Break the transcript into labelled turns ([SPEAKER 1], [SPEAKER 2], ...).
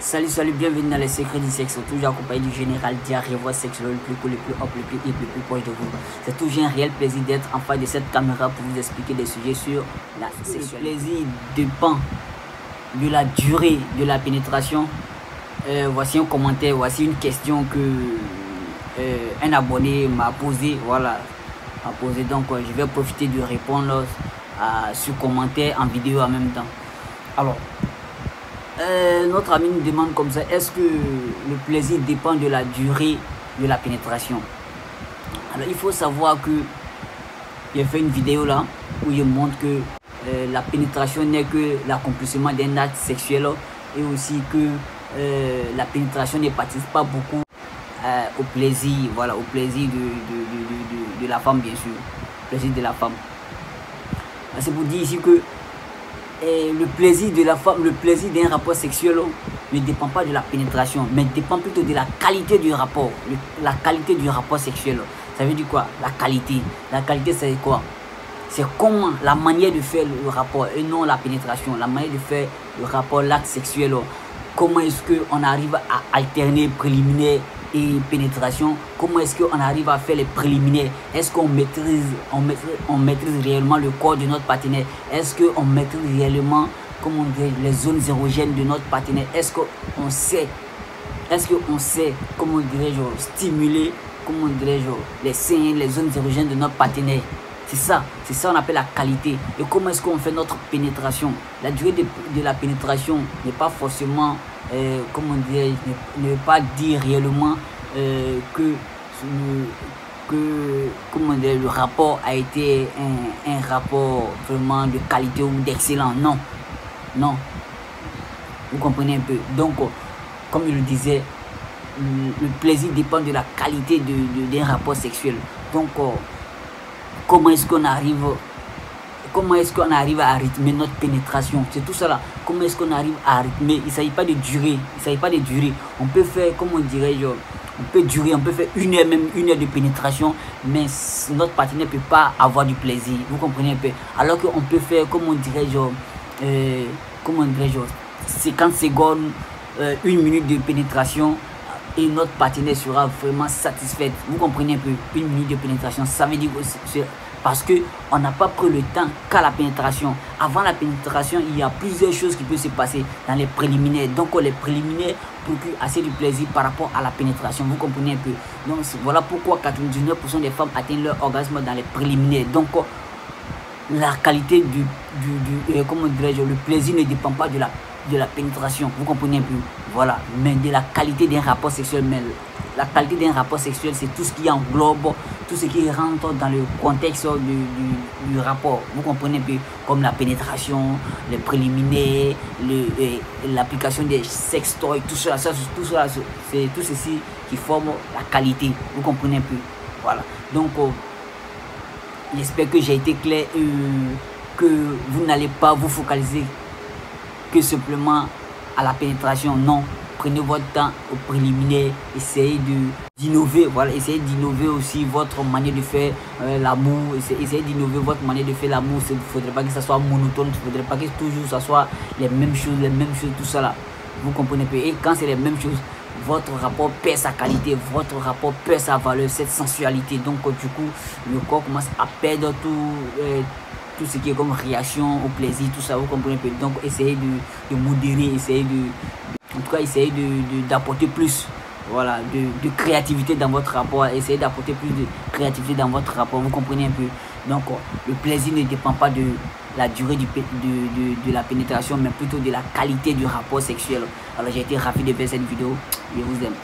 [SPEAKER 1] Salut, bienvenue dans les secrets du sexe, toujours accompagné du général Diarrhée, votre sexologue le plus cool, le plus hop, le plus hip, le plus proche de vous. C'est toujours un réel plaisir d'être en face de cette caméra pour vous expliquer des sujets sur la sexualité. Le plaisir dépend de la durée de la pénétration. Voici un commentaire, voici une question que un abonné m'a posé, donc je vais profiter de répondre à ce commentaire en vidéo en même temps. Alors, notre ami nous demande comme ça, est-ce que le plaisir dépend de la durée de la pénétration? Alors il faut savoir que j'ai fait une vidéo là où je montre que la pénétration n'est que l'accomplissement d'un acte sexuel et aussi que la pénétration ne participe pas beaucoup au plaisir, au plaisir de la femme, bien sûr, le plaisir de la femme. C'est pour dire ici que le plaisir de la femme, le plaisir d'un rapport sexuel ne dépend pas de la pénétration, mais dépend plutôt de la qualité du rapport, la qualité du rapport sexuel. Ça veut dire quoi? La qualité c'est quoi? C'est comment, la manière de faire le rapport et non la pénétration, la manière de faire le rapport, l'acte sexuel. Comment est-ce qu'on arrive à alterner préliminaire et pénétration? Comment est-ce qu'on arrive à faire les préliminaires? Est-ce qu'on maîtrise, on maîtrise réellement le corps de notre partenaire? Est-ce qu'on maîtrise réellement, comment dire, les zones érogènes de notre partenaire? Est-ce qu'on sait, comment dirais-je, stimuler, comment dirais-je, les seins, les zones érogènes de notre partenaire? C'est ça on appelle la qualité. Et comment est-ce qu'on fait notre pénétration? La durée de la pénétration n'est pas forcément, comment dire, ne veut pas dire réellement comment dire, le rapport a été un rapport vraiment de qualité ou d'excellent. Non. Vous comprenez un peu. Donc, comme je le disais, le plaisir dépend de la qualité d'un rapport sexuel. Donc, comment est-ce qu'on arrive à rythmer notre pénétration? C'est tout ça là. Comment est-ce qu'on arrive à rythmer? Il ne s'agit pas de durée. On peut faire, comment dirais-je, on peut faire une heure de pénétration, mais notre partenaire ne peut pas avoir du plaisir. Vous comprenez un peu? Alors qu'on peut faire, comment dirais-je, 50 secondes, 1 minute de pénétration, et notre partenaire sera vraiment satisfait. Vous comprenez un peu? 1 minute de pénétration, ça veut dire aussi, parce que on n'a pas pris le temps qu'à la pénétration. Avant la pénétration, il y a plusieurs choses qui peuvent se passer dans les préliminaires. Donc les préliminaires procurent assez de plaisir par rapport à la pénétration. Vous comprenez un peu? Donc voilà pourquoi 99% des femmes atteignent leur orgasme dans les préliminaires. Donc la qualité comment dirais-je, le plaisir ne dépend pas de la pénétration. Vous comprenez un peu? Voilà, mais de la qualité d'un rapport sexuel. Mais la qualité d'un rapport sexuel, c'est tout ce qui englobe, tout ce qui rentre dans le contexte du rapport. Vous comprenez un peu? Comme la pénétration, les préliminaires, l'application des sextoys, tout ça, c'est tout ceci qui forme la qualité. Vous comprenez un peu? Voilà. Donc, j'espère que j'ai été clair et que vous n'allez pas vous focaliser que simplement à la pénétration. Non, prenez votre temps au préliminaire, essayez d'innover, essayez d'innover aussi votre manière de faire l'amour, essayez d'innover votre manière de faire l'amour. Il ne faudrait pas que ça soit monotone, il ne faudrait pas que toujours ça soit les mêmes choses, tout ça là. Vous comprenez pas? Et quand c'est les mêmes choses, votre rapport perd sa qualité, votre rapport perd sa valeur, cette sensualité. Donc du coup, le corps commence à perdre tout ce qui est comme réaction au plaisir, tout ça, vous comprenez un peu. Donc essayez de modérer, en tout cas essayez d'apporter plus, de créativité dans votre rapport, essayez d'apporter plus de créativité dans votre rapport, vous comprenez un peu. Donc le plaisir ne dépend pas de la durée de la pénétration, mais plutôt de la qualité du rapport sexuel. Alors j'ai été ravi de faire cette vidéo, je vous aime.